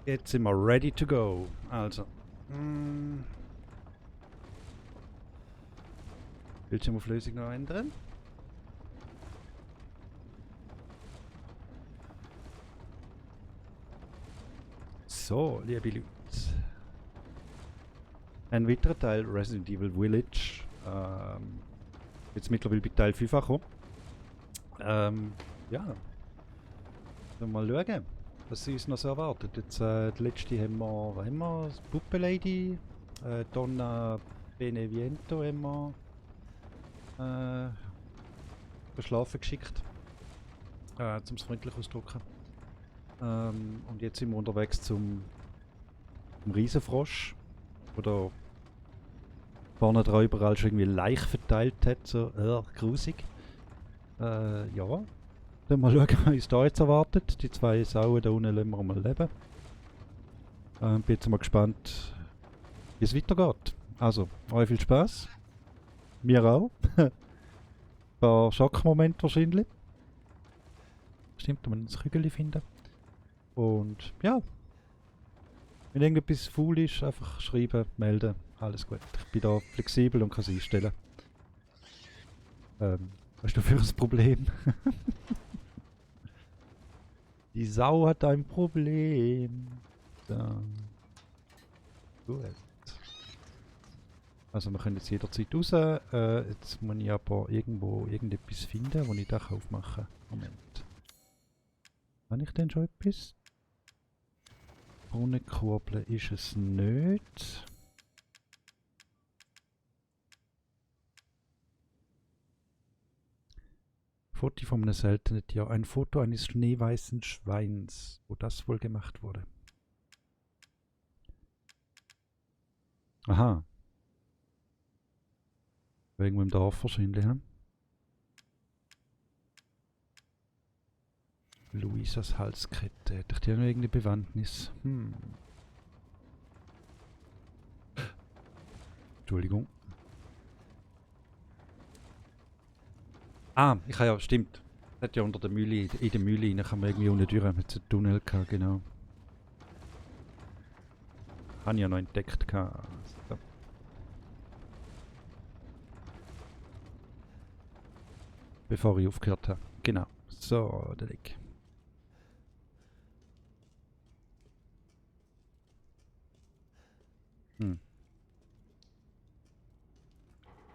Jetzt sind wir ready to go. Also. Bildschirmauflösung noch ändern. So, liebe Leute. Ein weiterer Teil Resident Evil Village. Jetzt mittlerweile bei Teil 5 angekommen. Ja. Mal schauen, was sie uns noch so erwartet. Jetzt, die letzte haben wir, was haben wir? Das Puppe-Lady, Donna Beneviento haben wir verschlafen geschickt. Zum es freundlich ausdrücken. Und jetzt sind wir unterwegs zum Riesenfrosch. Oder vorne dran überall schon irgendwie Laich verteilt hat, so grusig. Ja. Dann mal schauen, was uns da jetzt erwartet. Die zwei Sauen da unten lassen wir mal leben. Bin jetzt mal gespannt, wie es weitergeht. Also, euch viel Spaß. Mir auch. Ein paar Schockmomente wahrscheinlich. Stimmt, da muss man das Kügel finden. Und ja. Wenn irgendetwas faul ist, einfach schreiben, melden. Alles gut. Ich bin da flexibel und kann es einstellen. Was ist da für ein Problem? Die Sau hat ein Problem. So. Gut. Also wir können jetzt jederzeit raus. Jetzt muss ich aber irgendwo irgendetwas finden, wo ich das aufmachen kann. Moment. Habe ich denn schon etwas? Brunnenkurbel ist es nicht. Foto von einem seltenen Tier. Ein Foto eines schneeweißen Schweins, wo das wohl gemacht wurde. Aha. Irgendwo im Dorf wahrscheinlich, hm? Luisas Halskette. Hätte ich die noch irgendeine Bewandtnis? Entschuldigung. Ah, ich habe ja, stimmt. Das hat ja unter der Mühle, in der Mühle rein, kann man irgendwie unten durch mit so einem Tunnel gehabt, genau. Habe ich ja noch entdeckt gehabt. So. Bevor ich aufgehört habe. Genau. So, der Weg.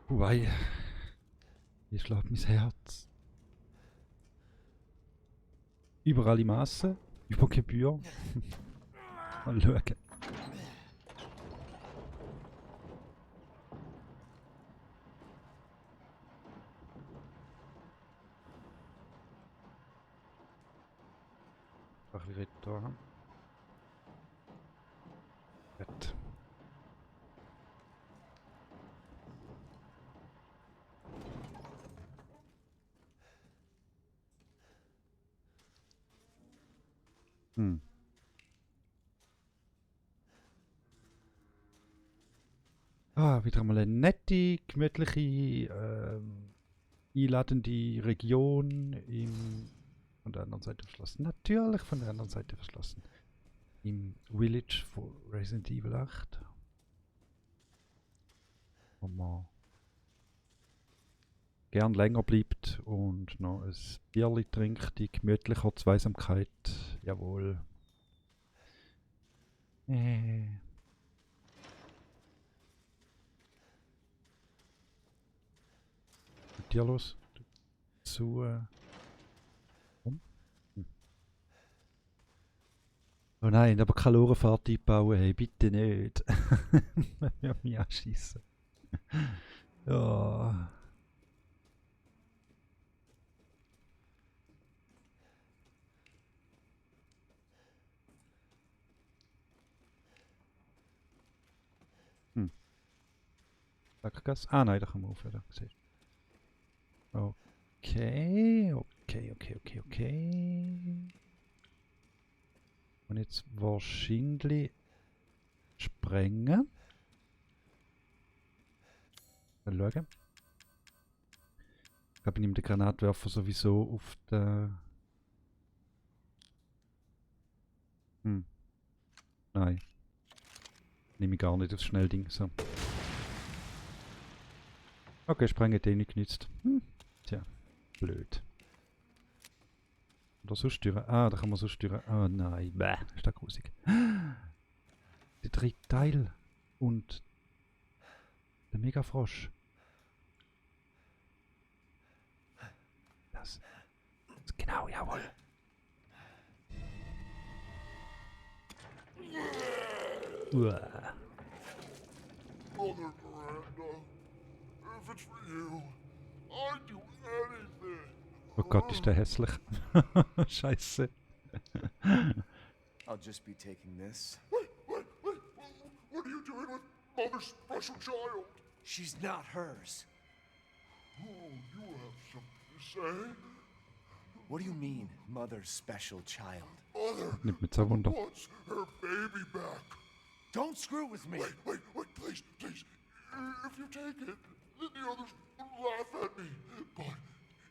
Wobei, hier schlägt mein Herz. Überall im Massen, über Gebühr. Mal schauen. Ach, wie redet da? Gut. Wieder mal eine nette, gemütliche, einladende Region von der anderen Seite verschlossen. Natürlich von der anderen Seite verschlossen. Im Village von Resident Evil 8. Wo man gern länger bleibt und noch ein Bierli trinkt, die gemütliche Zweisamkeit. Jawohl. Was ist dir los? Oh nein, aber Kalorenfahrt einbauen, hey, bitte nicht. Wir mich anschiessen. Ja. Sackgasse? Ah nein, da kann man aufhören. Okay. Und jetzt wahrscheinlich sprengen. Mal schauen. Ich glaube, ich nehme den Granatwerfer sowieso auf den... Nein. Nehme ich gar nicht aufs Schnellding. So. Okay, Sprengen hat eh nicht genützt. Tja, blöd. Oder so steuern. Ah, da kann man so steuern. Ah, nein. Bäh, ist das grusig. Die 3 Teile. Und der Megafrosch. Das. Genau, jawohl. Uah. Mother Miranda, if it's for you, I'd do anything. Oh Gott, ist der hässlich. Scheiße. I'll just be taking this. Wait, what are you doing with Mother's special child? She's not hers. Oh, you have something to say? What do you mean, mother's special child? Mother Nimmt mich so Wunder. wants her baby back. Don't screw with me! Wait, please. If you take it, then the others will laugh at me. But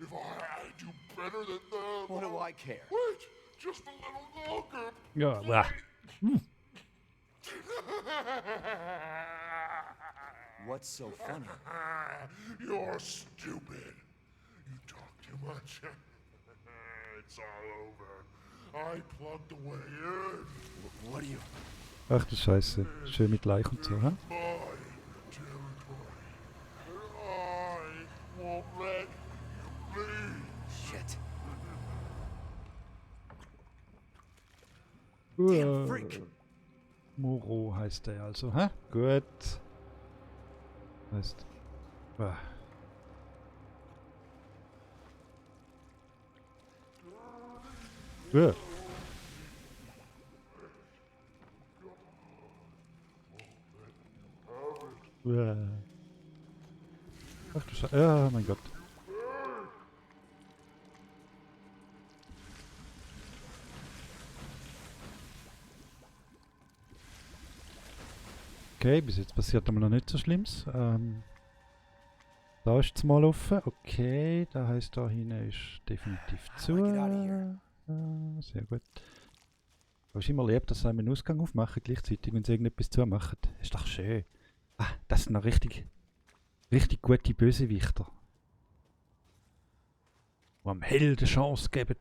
if I do better than them... What do I care? Wait, just a little longer. Ja, bäh. What's so funny? You're stupid. You talk too much. It's all over. I plugged away in What do you... Ach du Scheiße. Schön mit Leich und so, hä? my territory. And I won't let you leave. Shit. Damn freak! Moro heißt der also, hä? Gut. Heißt. Ah. Ja. Ja. Ach du Scheiße. Ja, mein Gott. Okay, bis jetzt passiert aber noch nicht so Schlimmes. Da ist es mal offen. Okay, da heisst da hinten ist definitiv zu. How do I get out of here? Sehr gut. Du hast immer erlebt, dass sie einen Ausgang aufmachen gleichzeitig, wenn sie irgendetwas zumachen. Ist doch schön. Ah, das sind noch richtig gute Bösewichter. Die am Helden Chance geben,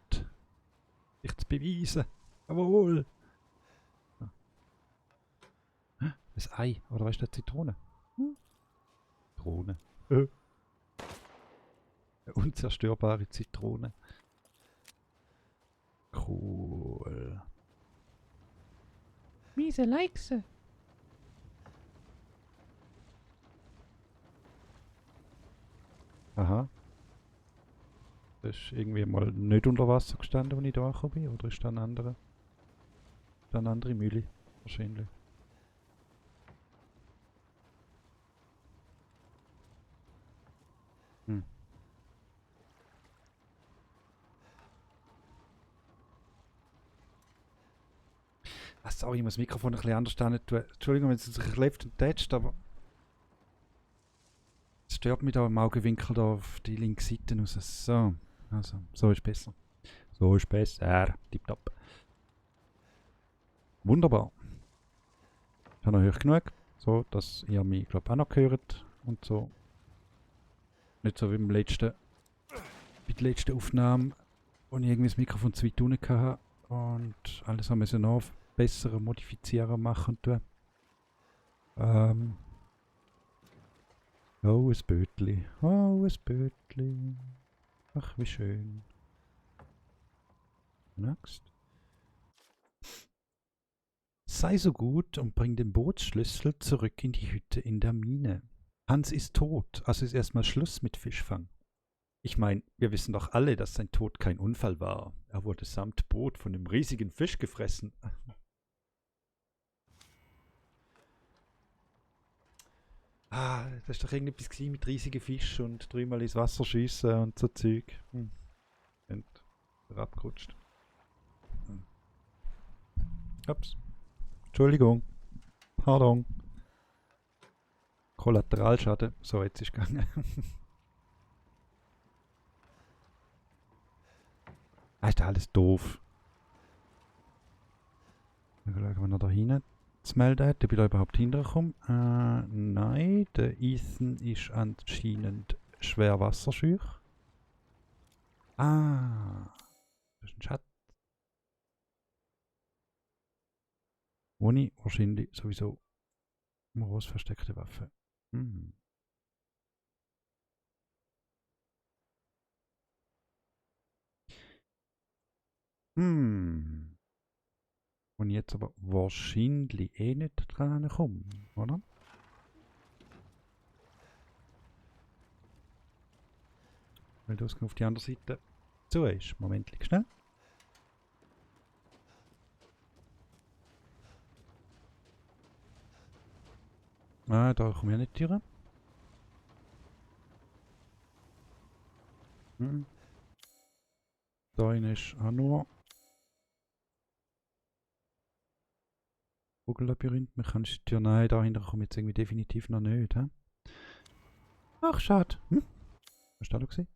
sich zu beweisen. Jawohl! Das Ei, oder was ist das? Zitrone? Zitrone. Eine unzerstörbare Zitrone. Cool. Miese Leichse. Aha. Das ist irgendwie mal nicht unter Wasser gestanden, als ich da angekommen bin. Oder ist da eine andere? Da eine andere Mühle? Wahrscheinlich. Hm. Ach, sorry, ich muss das Mikrofon ein bisschen anders stehen tun. Entschuldigung, wenn es sich klebt und tätscht, aber es stört mich da im Augenwinkel da auf die linke Seite raus. So, also, so ist besser. So ist besser. Tipptopp. Wunderbar. Ich habe noch hoch genug, so dass ihr mich, glaube ich, auch noch hört und so. Nicht so wie bei der letzten Aufnahme, wo ich irgendwie das Mikrofon zu weit unten hatte und alles haben wir noch bessere modifizieren, machen und tun. Oh, ein Bötli. Oh, ein Bötli. Ach, wie schön. Next. Sei so gut und bring den Bootsschlüssel zurück in die Hütte in der Mine. Hans ist tot, also ist erstmal Schluss mit Fischfang. Ich meine, wir wissen doch alle, dass sein Tod kein Unfall war. Er wurde samt Boot von einem riesigen Fisch gefressen. Ah, das ist doch irgendetwas gewesen mit riesigen Fischen und 3-mal ins Wasser schiessen und so Zeug. Und abgerutscht. Ups. Entschuldigung. Pardon. Kollateralschaden. So, jetzt ist gegangen. Ah, ist doch alles doof. Dann schauen wir noch da hinten. zu melden hat, ob ich da überhaupt hinterkomme. Nein, der Ethan ist anscheinend schwer wasserscheu. Ah, das ist ein Schatz. Ohne wahrscheinlich sowieso eine groß versteckte Waffe. Hm. Hm. Und jetzt aber wahrscheinlich eh nicht dran kommen, oder? Weil das auf die andere Seite zu ist. Moment, schnell. Ah, da komme ich nicht durch. Hm. Da ist auch nur Vogellabyrinth. Man kann die Tür. Nein, dahinter komme ich jetzt irgendwie definitiv noch nicht. He? Ach, schade. Hm? Was war da gewesen?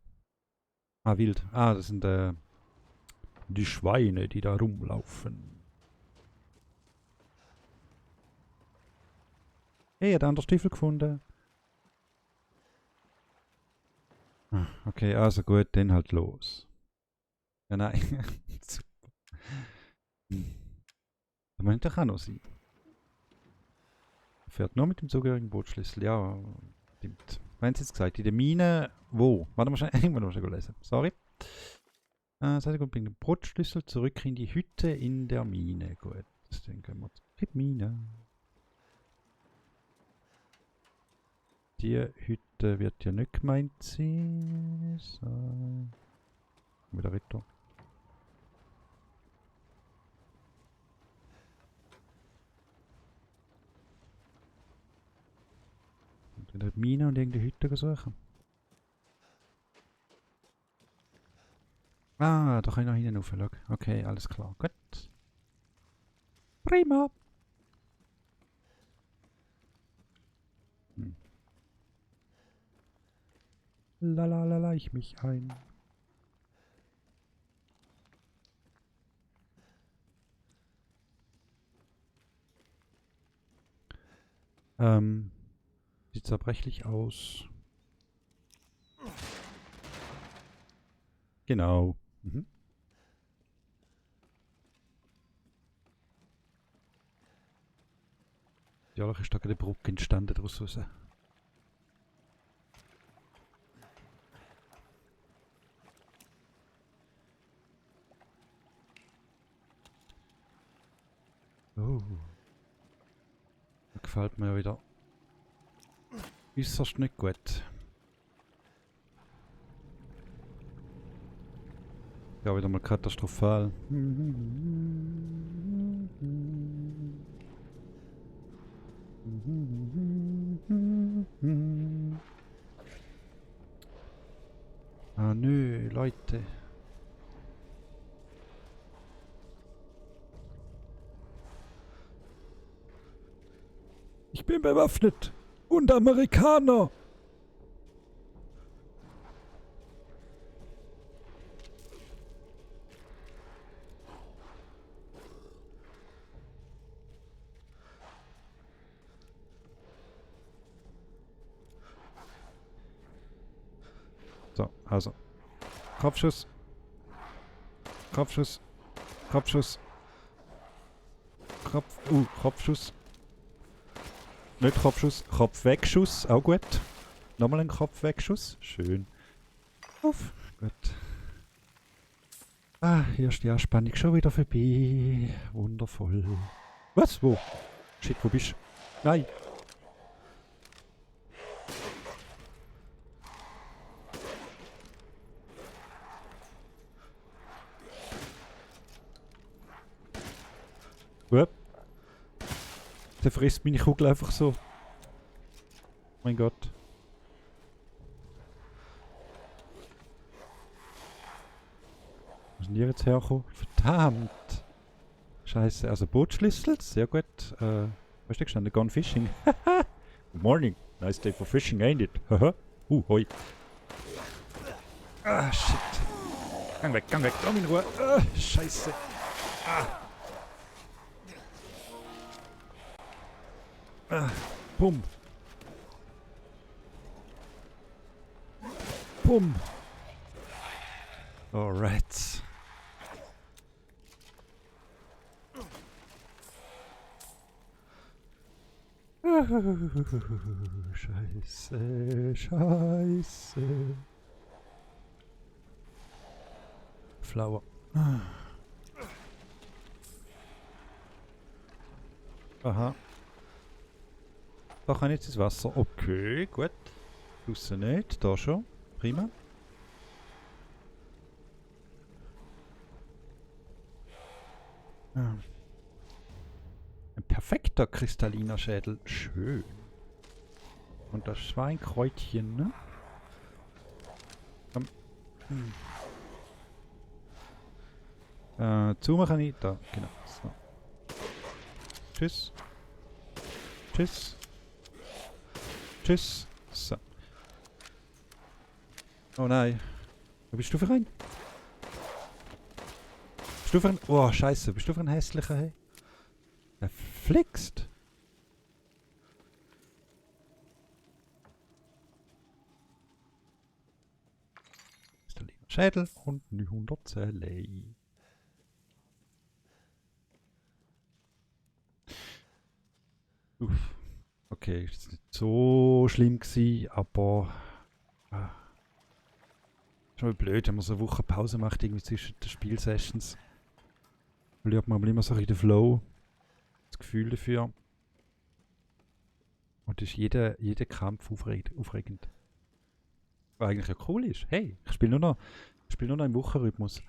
Ah, wild. Ah, das sind die Schweine, die da rumlaufen. Hey, hat einen Stiefel gefunden. Ah, okay, also gut, dann halt los. Ja, nein. Super. Das könnte doch auch noch sein. Fährt nur mit dem zugehörigen Bootschlüssel. Ja, stimmt. Wenn sie jetzt gesagt, in der Mine. Wo? Warte mal schnell. Irgendwann muss ich lesen. Sorry. Das heißt, ich bringe den Bootschlüssel zurück in die Hütte in der Mine. Gut. Dann gehen wir zurück in die Mine. Die Hütte wird ja nicht gemeint sein. So. Wieder weiter. Und in der Mine und irgendeine Hütte suchen. Ah, da kann ich noch hinten rauf. Okay, alles klar. Gut. Prima. Lalalala, ich mich ein. Sieht zerbrechlich aus. Genau. Mhm. Ja, ist da eine Brücke entstanden daraus raus. Oh. Das gefällt mir ja wieder. Äußerst nicht gut. Ja, wieder mal katastrophal. Ah nö, Leute. Ich bin bewaffnet und Amerikaner. So, also. Kopfschuss. Kopfschuss. Kopfschuss. Kopfschuss. Nicht Kopfschuss, Kopfwegschuss, auch gut. Nochmal ein Kopfwegschuss, schön. Auf, gut. Ah, hier ist die Anspannung schon wieder vorbei. Wundervoll. Was? Wo? Shit, wo bist du? Nein. What? Der frisst meine Kugel einfach so. Mein Gott. Wo sind die jetzt hergekommen? Verdammt! Scheiße, also Bootschlüssel, sehr gut. Was ist da gestanden? Gone fishing. Good morning. Nice day for fishing, ain't it? Haha. Hoi. Ah, shit. Gang weg, lass mich in Ruhe. Scheiße. Ah. Bumm. Bumm. Oh, Rats. Scheiße, Scheiße. Flower. Aha. Da kann ich jetzt ins Wasser. Okay, gut. Draussen nicht, da schon. Prima. Ja. Ein perfekter kristalliner Schädel. Schön. Und das Schweinkräutchen, ne? Komm. Zoomen kann ich. Da, genau. So. Tschüss. Tschüss. Tschüss. So. Oh nein. Wo bist du für ein? Bist du für ein... Oh, scheiße. Bist du für ein hässlicher, hey? Er flixt. Schädel und 900 Zelle. Uff. Okay, ist nicht so schlimm gewesen, aber schon mal blöd, wenn man so eine Woche Pause macht, irgendwie zwischen den Spielsessions. Verliert man aber immer so ein bisschen den Flow, das Gefühl dafür. Und ist jeder Kampf aufregend. Was eigentlich ja cool ist. Hey, ich spiele nur noch im Wochenrhythmus.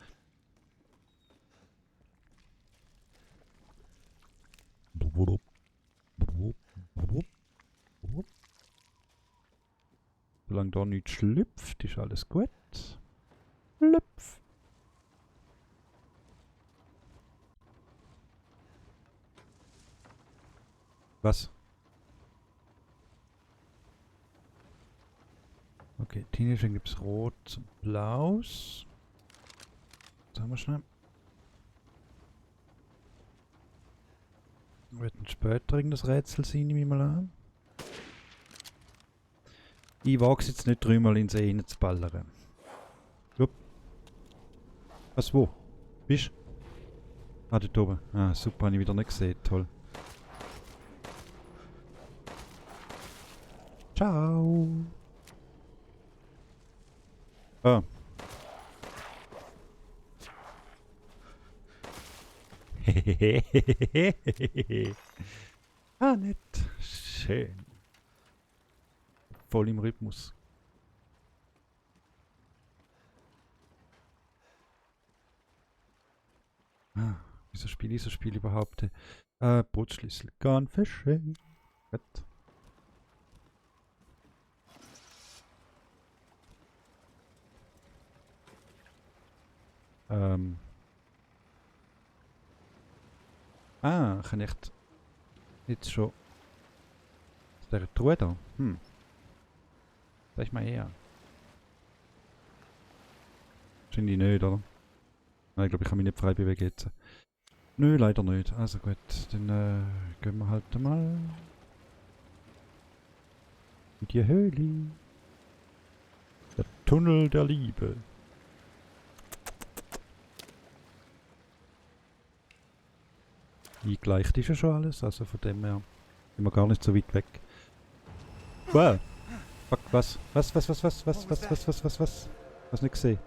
Solange da nichts schlüpft, ist alles gut. Schlüpf. Was? Okay, Teenager gibt es Rot und Blaus. Was haben wir schnell? Wird ein später irgendein Rätsel sein, nehme ich mal an. Ich wage es jetzt nicht dreimal in See zu ballern. Jupp. Was, wo? Bist du? Ah, dort oben. Ah, super, habe ich wieder nicht gesehen. Toll. Ciao. Ah. Ah, nett. Schön. Voll im Rhythmus. Ah, wieso spiele ich so Spiel überhaupt? Bootsschlüssel. Gone fishing. Gut. Kann ich jetzt schon aus dieser Truhe da? Sag ich mal eher. Wahrscheinlich nicht, oder? Nein, ich glaube, ich kann mich nicht frei bewegen jetzt. Nö, leider nicht. Also gut, dann gehen wir halt mal in die Höhle. Der Tunnel der Liebe. Eingleicht ist ja schon alles, also von dem her sind wir gar nicht so weit weg. Wow! Fuck, was? Was? Hast nicht gesehen?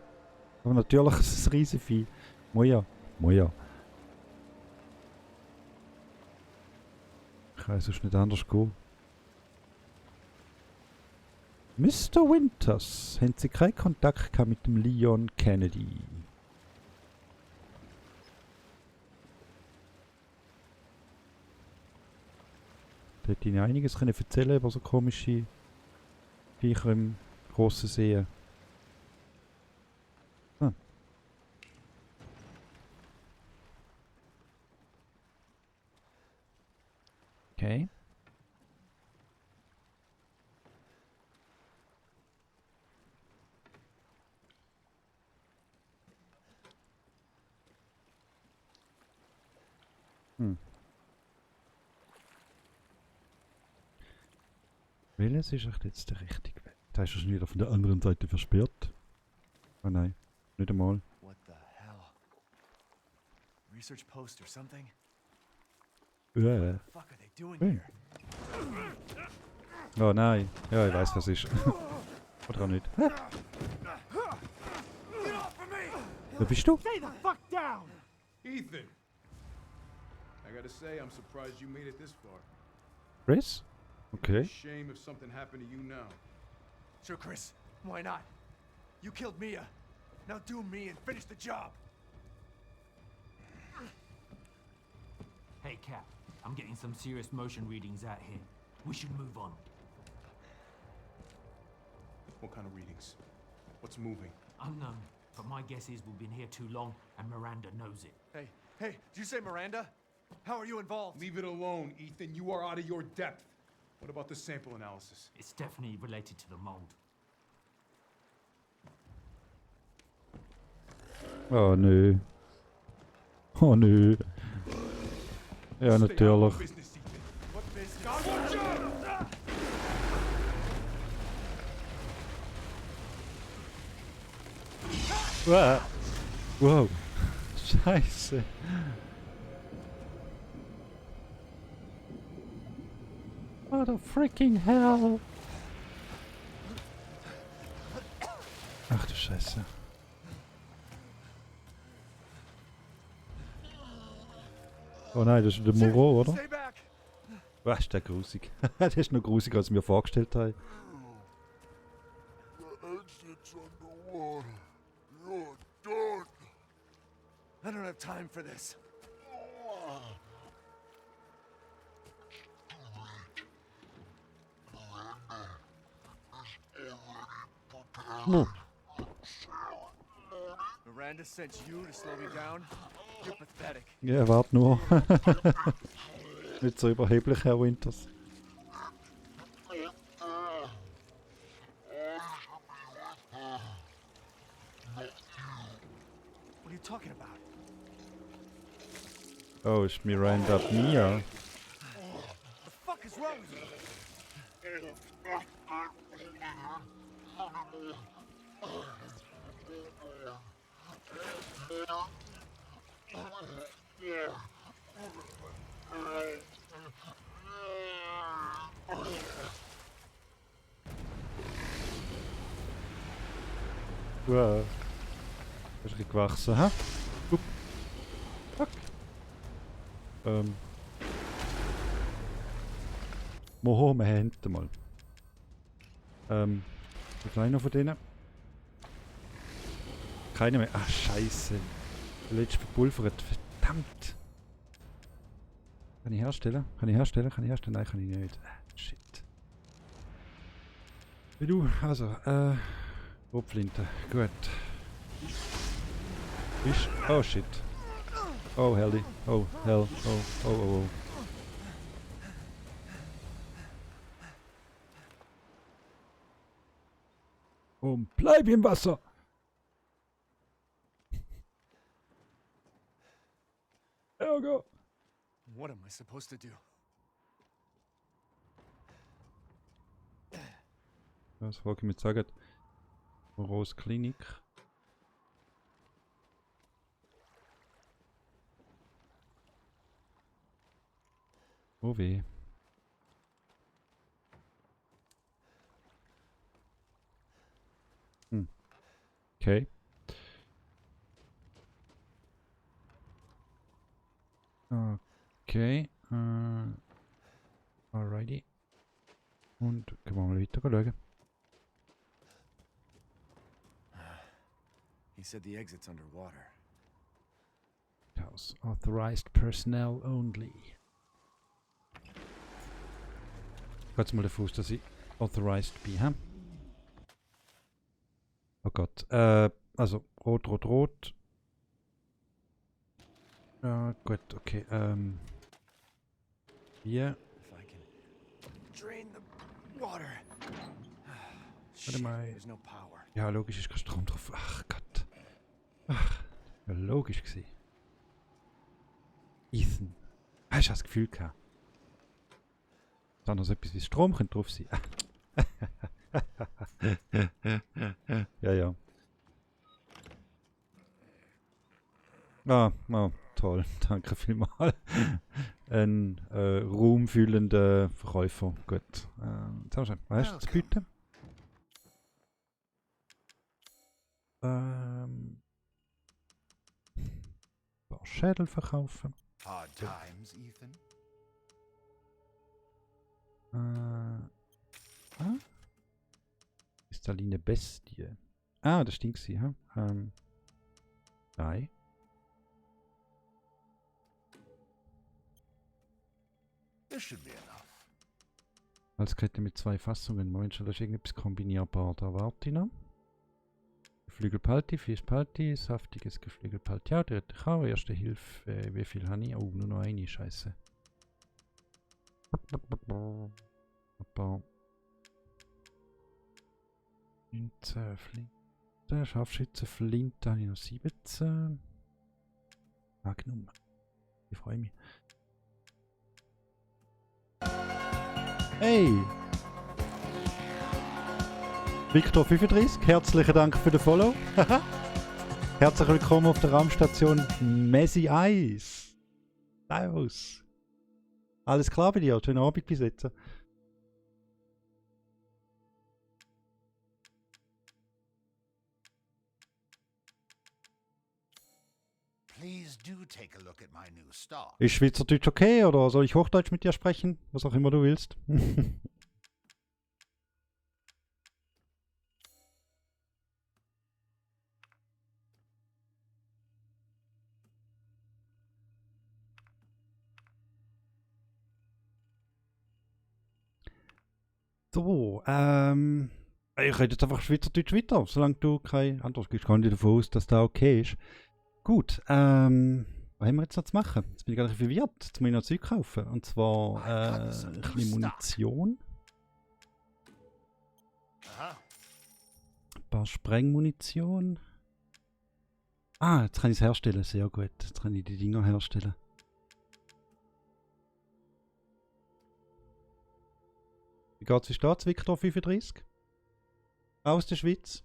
Aber natürlich ist es ein Riesenvieh. Moja. Moja. Ich kann sonst nicht anders gehen. Mr. Winters, haben Sie keinen Kontakt gehabt mit dem Leon Kennedy? Da hätte Ihnen einiges können erzählen über so komische Viecher im grossen See. Ah. Okay. Hm. Welches ist echt jetzt der richtige Weg? Da ist schon wieder von der anderen Seite versperrt. Oh nein, nicht einmal. What the hell? Research post or something? Ja. What the fuck are they doing Hey. here? Oh nein. Ja, ich weiß was ist. Oder auch nicht. Hä? Wer bist du? Stay the fuck down! Ethan! I gotta say, I'm surprised you made it this far. Chris? Okay. Shame if something happened to you now. Sure, Chris. Why not? You killed Mia. Now do me and finish the job. Hey, Cap. I'm getting some serious motion readings out here. We should move on. What kind of readings? What's moving? Unknown, but my guess is we've been here too long and Miranda knows it. Hey, did you say Miranda? How are you involved? Leave it alone, Ethan. You are out of your depth. What about the sample analysis? It's definitely related to the mold. Oh nö. Oh nö. Ja, Stay out of natürlich. business, Ethan. What business? Wow. Scheiße. What the freaking hell? Ach du Scheiße. Oh nein, das ist der Moreau, oder? Stay back. Was ist der grusig? Der ist noch grusiger, als ich mir vorgestellt habe. The exit's underwater. You're done. I don't have time for this. Miranda sent you to slow me down? You're pathetic. Ja, warte nur. Nicht so überheblich, Herr Winters. What are you talking about? Oh, ist Miranda Mia? The fuck is wrong with you? Wow. Ist er gewachsen, hä? Upp. Fuck. Moho, wir haben ihn mal. Wie kleiner von denen? Keiner mehr. Ach, scheiße. Der letzte verpulvert. Verdammt. Kann ich herstellen? Kann ich herstellen? Kann ich herstellen? Nein, kann ich nicht. Shit. Wie du, also, Rotflinte. Gut. Ist. Oh shit. Oh helly. Oh hell. Oh. Und bleib im Wasser! Ärger! What am I supposed to do? Was frage ich mich sagen? Rose Klinik. Oh weh. Okay. Okay. Alrighty. Und können wir mal weiter schauen. He said the exit's underwater. House. Authorized personnel only. Kurz mal den Fuß, dass ich authorized bin, hä? Oh Gott. Also rot. Ja, gut, okay. Hier. If I can drain the water. Warte mal. There's no power. Ja, logisch ist kein Strom drauf. Ach Gott. Ach, ja, logisch gewesen. Ethan. Hast du das Gefühl gehabt? Da noch so etwas wie Strom könnte drauf sein. Ja, ja. Ah, toll. Danke vielmals. Ein ruhmfühlender Verkäufer. Gut. Jetzt haben wir schon. Was hast du zu bieten? Ein paar Schädel verkaufen. Hard times, Ethan? Kristalline Bestie. Ah, das stinkt sie, ha? Nein. This should be enough. Halskette mit 2 Fassungen. Moment schon, da ist irgendetwas kombinierbar. Da warte ich noch. Geflügelpalti, Fischpalti, saftiges Geflügelpalti. Ja, der hätte ich auch. Erste Hilfe. Wie viel habe ich? Oh, nur noch eine. Scheiße. Papa. 19 Flinte. Scharfschütze Flinte habe ich noch 17. Magnum. Ich freue mich. Hey! Victor 35, herzlichen Dank für den Follow. Herzlich willkommen auf der Raumstation Messi Eis. Servus. Alles klar bei dir? Schönen Abend bis jetzt. Please do take a look at my new stock. Ist Schweizerdeutsch okay oder soll ich Hochdeutsch mit dir sprechen? Was auch immer du willst. So, ich rede jetzt einfach Schweizerdeutsch weiter, solange du kein anderes gibst. Ich gehe davon aus, dass das okay ist. Gut, was haben wir jetzt noch zu machen? Jetzt bin ich gerade verwirrt. Jetzt muss ich noch Zeug kaufen. Und zwar ein bisschen Munition. Aha. Ein paar Sprengmunition. Ah, jetzt kann ich es herstellen. Sehr gut. Jetzt kann ich die Dinger herstellen. Wie geht es da, Victor 35? Aus der Schweiz?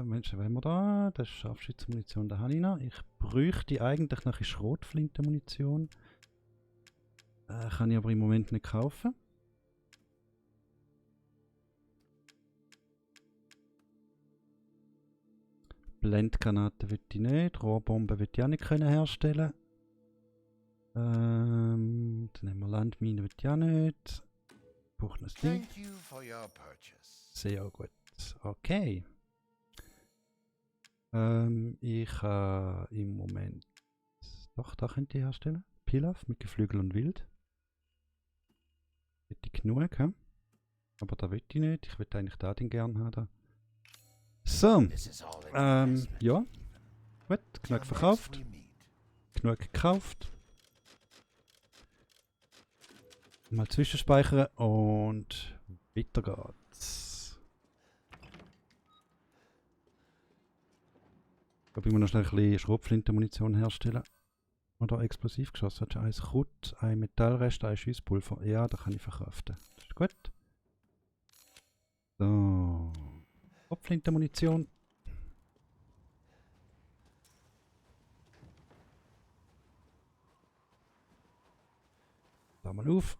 Mensch, was haben wir da? Das ist Scharfschützenmunition, da habe ich noch. Ich bräuchte eigentlich noch Schrotflintenmunition. Kann ich aber im Moment nicht kaufen. Blendgranaten will ich nicht. Rohrbomben will ich auch nicht können herstellen. Dann nehmen wir Landminen, will ich auch nicht. Braucht ein Ding. Thank you for your purchase. Sehr gut. Okay. Ich im Moment. Doch, da könnt ihr herstellen. Pilaf mit Geflügel und Wild. Hätte ich genug, he? Aber da will ich nicht. Ich würde eigentlich da den gern haben. So. This is all investment. Ja. Gut, genug Till verkauft. next we meet. Genug gekauft. Mal zwischenspeichern und weiter geht's. Ich glaube, ich muss noch schnell ein bisschen Schrotflintenmunition herstellen. Oder Explosivgeschoss. Hat schon eins Krut, ein Metallrest, ein Schusspulver. Ja, da kann ich verkraften. Das ist gut. So. Schrotflintenmunition. Da mal auf.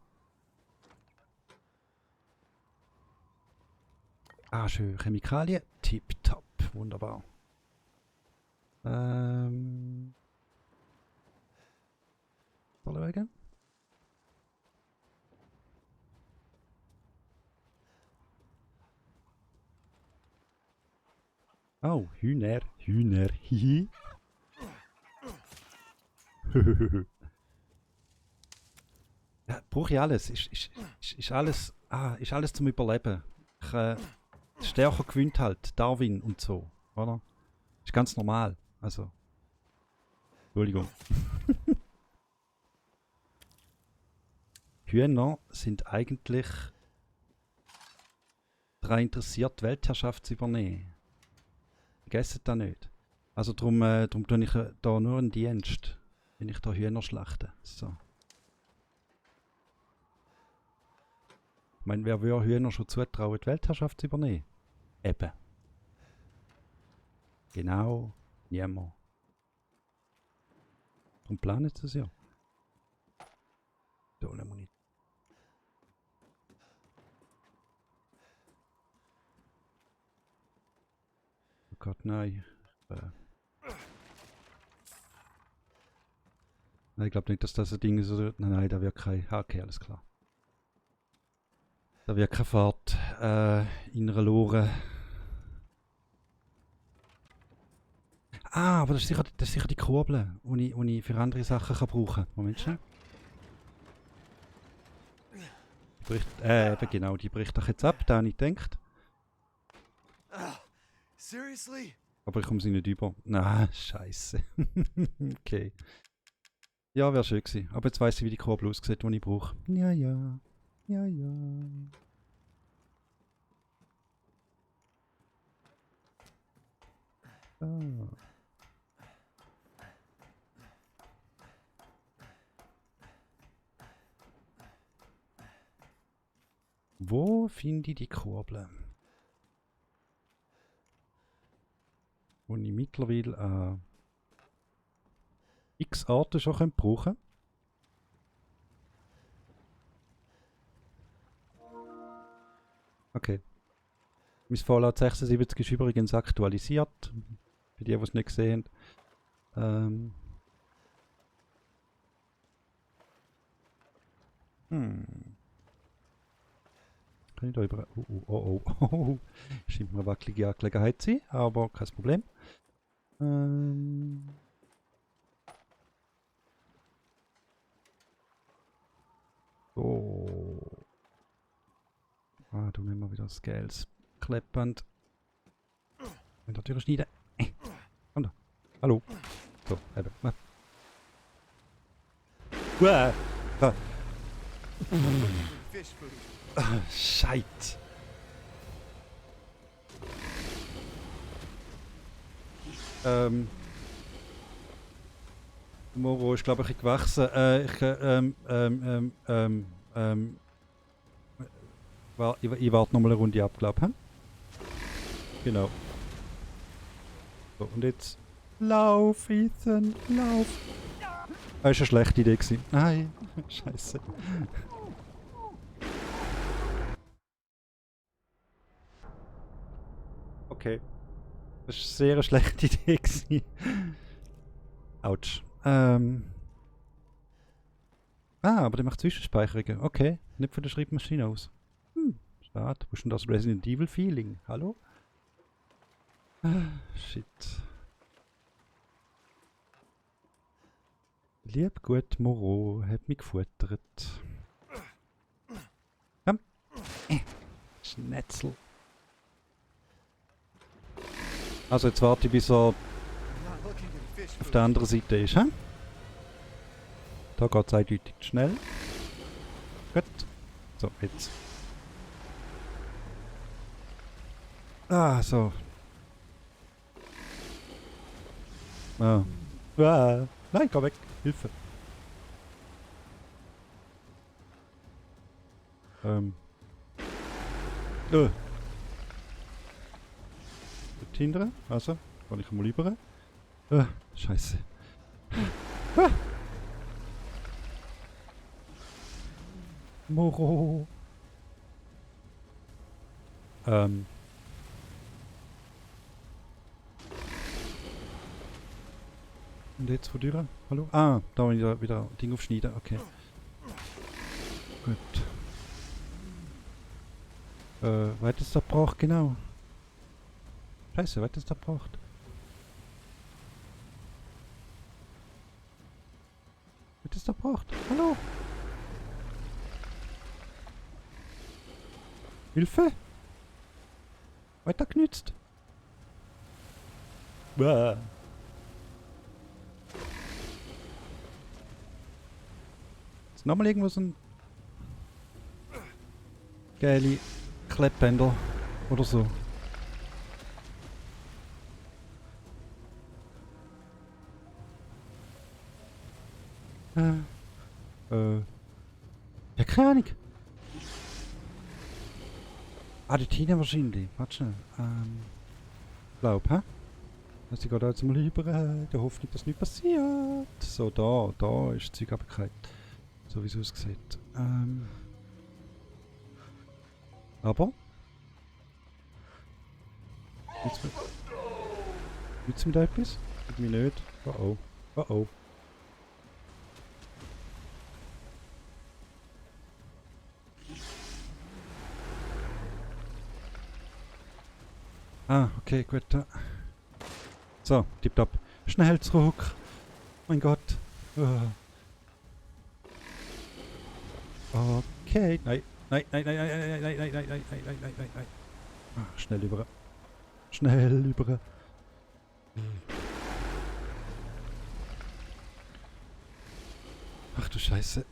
Ah, schön. Chemikalien. Tipptopp. Wunderbar. Schauen. Oh, Hühner. Hühner. Hihi. Ja, brauche ich alles. Ist alles. Ist alles zum Überleben. Stärker gewinnt halt. Darwin und so. Oder? Ist ganz normal. Also. Entschuldigung. Hühner sind eigentlich daran interessiert, die Weltherrschaft zu übernehmen. Vergesst das nicht. Also drum tue ich da nur einen Dienst, wenn ich da Hühner schlachte. So. Ich meine, wer würde Hühner schon zutrauen, die Weltherrschaft zu übernehmen? Eben. Genau, niemand. Darum planen sie es ja. Da nehmen wir nicht. Oh Gott, nein. Nein, ich glaube nicht, dass das ein Ding ist. Oder? Nein, da wird kein... Okay, alles klar. Da wird keine Fahrt in einer Lore. Ah, aber das ist sicher die Kurbel, die ich für andere Sachen kann brauchen kann. Moment schnell. Eben genau, die bricht doch jetzt ab, da habe ich gedacht. Seriously? Aber ich komme sie nicht über. Na, scheiße. Okay. Ja, wäre schön gewesen. Aber jetzt weiss ich, wie die Kurbel aussieht, die ich brauche. Ja, ja. Ja, ja. Ah. Wo finde ich die Kurbel? Wo ich mittlerweile x Arten schon brauchen kann. Okay. Mein Fallout 76 ist übrigens aktualisiert. Für die es nicht gesehen haben. Kann ich da über... Oh. Scheint mir eine wackelige Angelegenheit zu sein, aber kein Problem. So. Ah, du nehmen wir wieder Scales. Kleppend. In der Tür schneiden. Komm da. Hallo. So, eben. Uah. Ah. Fish food. Scheit. Moro ist glaube ich gewachsen. Ich warte noch mal eine Runde ab, glaube ich. Genau. So, und jetzt. Lauf, Ethan, lauf. Das war eine schlechte Idee gewesen. Nein, scheiße. Okay. Das war eine sehr schlechte Idee gewesen. Autsch. Aber der macht Zwischenspeicherungen. Okay, nicht von der Schreibmaschine aus. Schade. Wo ist denn das Resident Evil Feeling? Hallo? Shit. Lieb gut, Moro, hat mich gefuttert. Komm. Schnetzel. Also jetzt warte ich, bis er I'm not looking to fish auf food. der anderen Seite ist, hä? Da geht es eindeutig schnell. Gut. So, jetzt. Ah, so. Ah. Ah. Nein, komm weg. Hilfe. Dort hinten. Also, kann ich mal rüber. Scheiße. Ah. Moro. Und jetzt vor Tür? Hallo? Ah, da will ich wieder Ding aufschneiden. Okay. Gut. Was ist da braucht genau? Scheiße, was ist da braucht? Was ist da braucht? Hallo? Hilfe? Weiter genützt? Bäh. Ist nochmal irgendwo so ein geile Klepppendel. Oder so. Ja, keine Ahnung. Ah, die Tina wahrscheinlich. Warte schnell. Glaub, hä? Also ich gehe da jetzt mal rüber, der Hoffnung, dass nichts passiert. So, da ist das Zeug abgekehrt. So wie es aussieht. Aber? Nützt mir da etwas? Tut mir nicht. Oh oh. Oh oh. Ah, okay, gut. So, tipptopp. Schnell zurück. Mein Gott. Okay. Nein. Nein, nein, nein, nein, nein, nein, nein, nein, nein, nein, nein, nein, nein, nein. Ah, schnell über. Schnell über. Ach du Scheiße.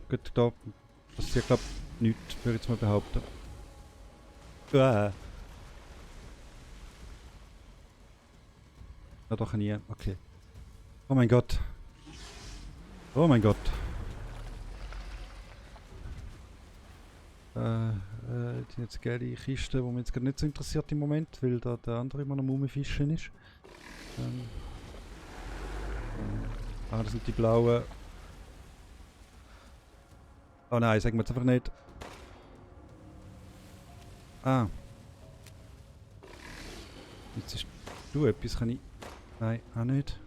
Gut, da passiert glaub nichts, würde ich jetzt mal behaupten. Ja, doch nie. Okay. Oh mein Gott. Oh mein Gott. Die jetzt gelbe Kiste, die mich jetzt gerade nicht so interessiert im Moment, weil da der andere immer noch Mumifischen ist. Das sind die blauen. Oh nein, sagen wir jetzt einfach nicht. Ah. Jetzt ist du etwas, kann ich. Nein, auch nicht.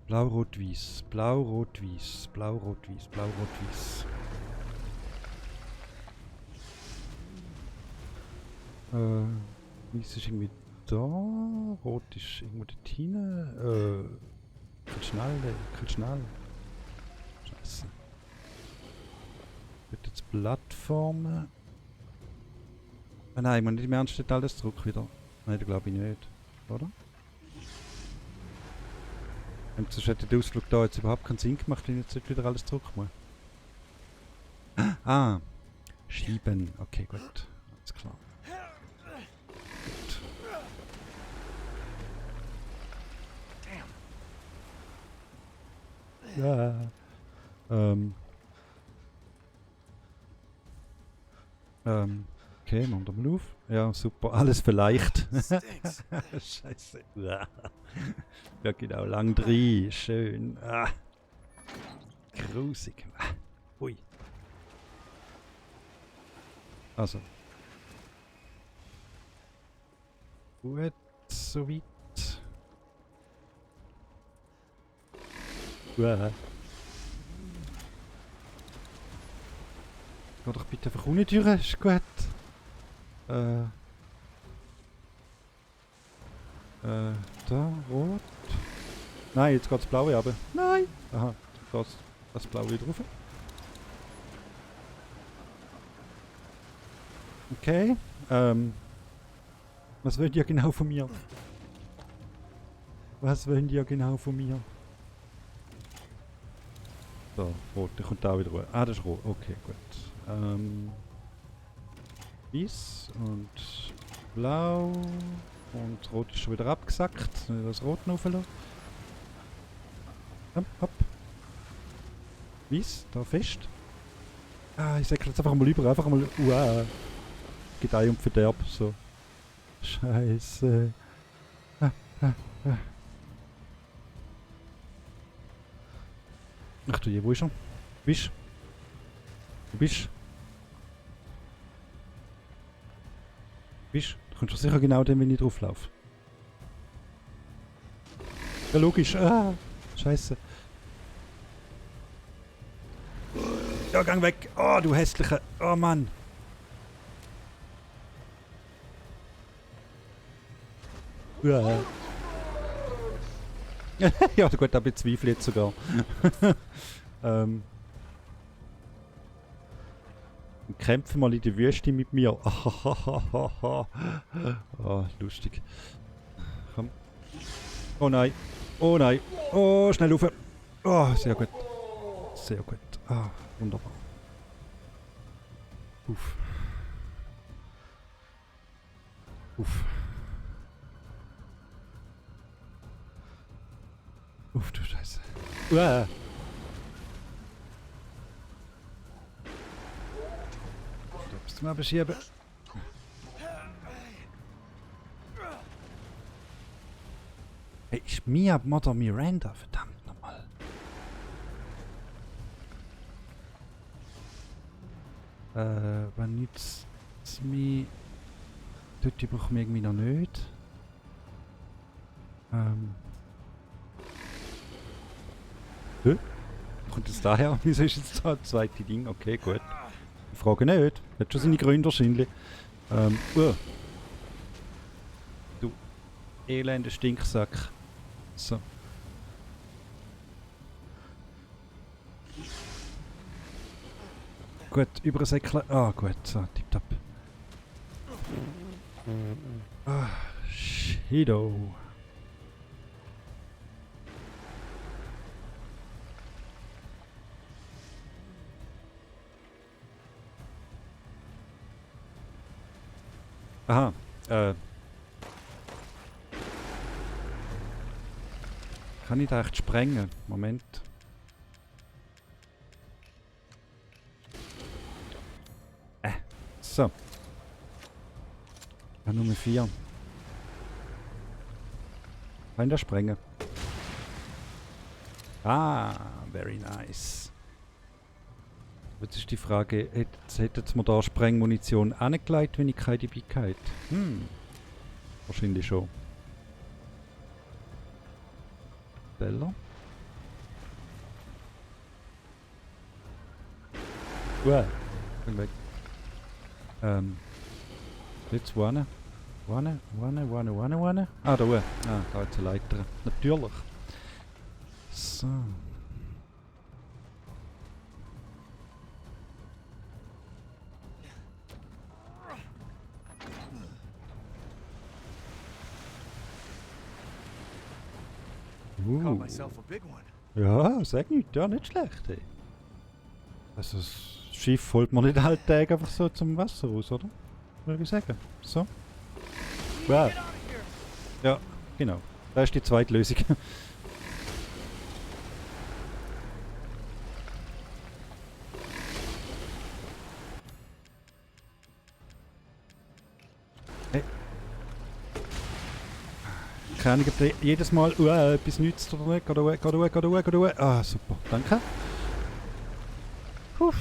Blau, Rot, Weiß. Blau, Rot, Weiß. Blau, Rot, Weiß. Blau, Rot, Weiß. Weiß ist irgendwie da. Rot ist irgendwo dort hinten. Schnell. Scheiße. Wird jetzt Plattformen. Ah nein, man nicht im Ernst steht alles zurück wieder. Nein, das glaube ich nicht. Oder? Und sonst hätte der Ausflug da jetzt überhaupt keinen Sinn gemacht, wenn ich jetzt nicht wieder alles zurück muss. Ah! Schieben. Okay, gut. Alles klar. Gut. Ja. Okay, machen wir mal auf. Ja, super. Alles vielleicht. Scheiße. Ja, genau. Lang drin. Schön. Grusig. Ui. Also. Gut, soweit. Geh doch bitte einfach ohne Türe, ist gut. Da, rot. Nein, jetzt geht das blaue aber. Nein! Aha, das blaue wieder rauf. Okay, was wollt ihr genau von mir? Was wollt ihr genau von mir? So, rot, der kommt da wieder rüber. Ah, das ist rot. Okay, gut. Weiß und blau. Und rot ist schon wieder abgesackt. Das Rot noch verloren. Hopp. Weiß, da fest. Ah, ich sag jetzt einfach mal über. Einfach mal. Gedeih und Verderb. So. Scheiße. Ach du je, wo ist er? Bist? Du bist? Bist? Du kommst doch sicher genau dann, wenn ich drauf laufe. Ja, logisch. Scheiße. Ja, gang weg. Oh, du hässliche. Oh, Mann. Ja. Ja, gut, da bezweifle ich jetzt sogar. Kämpfe mal in die Wüste mit mir. Oh, lustig. Komm. Oh nein. Oh nein. Oh, schnell rauf. Oh, sehr gut. Sehr gut. Oh. Wunderbar. Uff. Uff. Uff, du Scheiße. Uah. Darfst du mal beschieben? Hey, ist Mia Mother Miranda, verdammt nochmal. Wenn nützt es mir... Dort brauchen wir irgendwie noch nicht. Kommt es daher? Wieso ist jetzt da das zweite Ding? Okay, gut. Ich frage nicht. Hat schon seine Gründe wahrscheinlich. Du elender Stinksack. So. Gut, übersäckeln. Ah, gut, so, tipptopp. Ah, Shido. Aha, kann ich da echt sprengen? Moment. So. Ja, Nummer 4. Kann ich da sprengen? Ah, very nice. Jetzt ist die Frage, hätten wir da Sprengmunition angelegt, wenn ich keine dabei hatte? Wahrscheinlich schon. Bella? Uah, bin weg. Jetzt wohnen. Wohnen. Ah, da oben. Ah, da hat es eine Leiter. Natürlich. So. Caught myself a big one. Ja, sag nicht, ja, nicht schlecht. Ey. Also das Schiff holt man nicht alle Tage einfach so zum Wasser raus, oder? Würde ich sagen. So. Wow. Ja, genau. Das ist die zweite Lösung. Hey. Keine Ahnung, ob der jedes Mal etwas nützt oder nicht. Geht ruhig. Ah, super. Danke. Puh.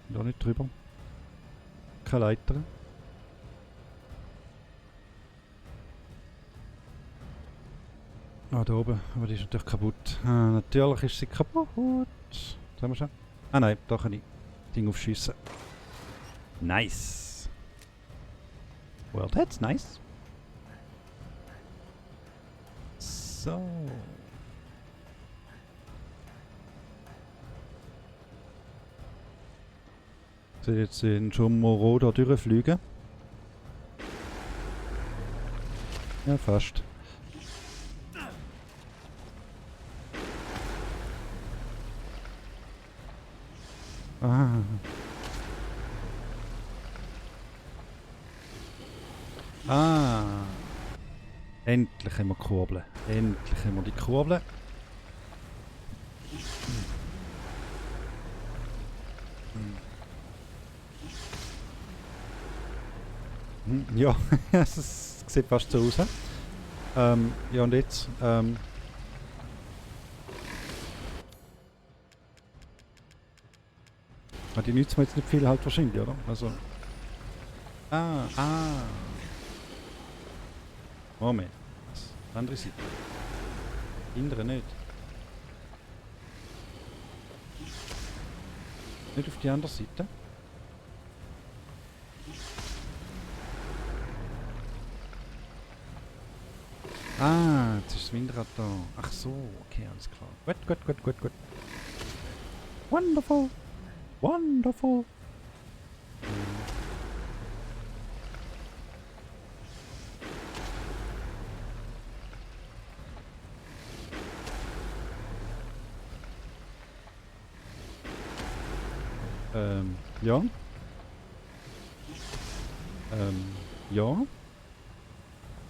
Da nicht drüber. Keine Leiter. Ah, da oben. Aber die ist natürlich kaputt. Ah, natürlich ist sie kaputt. Sehen wir schon? Ah nein, da kann ich Ding aufschiessen. Nice. Well, that's nice. So. Soll jetzt den Jomoro da durchfliegen? Ja, fast. Ah. Ah. Endlich haben wir Kurbeln. Endlich haben wir die Kurbeln. Ja, es sieht fast so aus. Ja, und jetzt? Die nützen mir jetzt nicht viel halt wahrscheinlich, oder? Also. Moment. Andere Seite. Andere nicht. Nicht auf die andere Seite. Ah, jetzt ist das Windrad da. Ach so, okay, alles klar. Gut. Wonderful. Ja. Ja.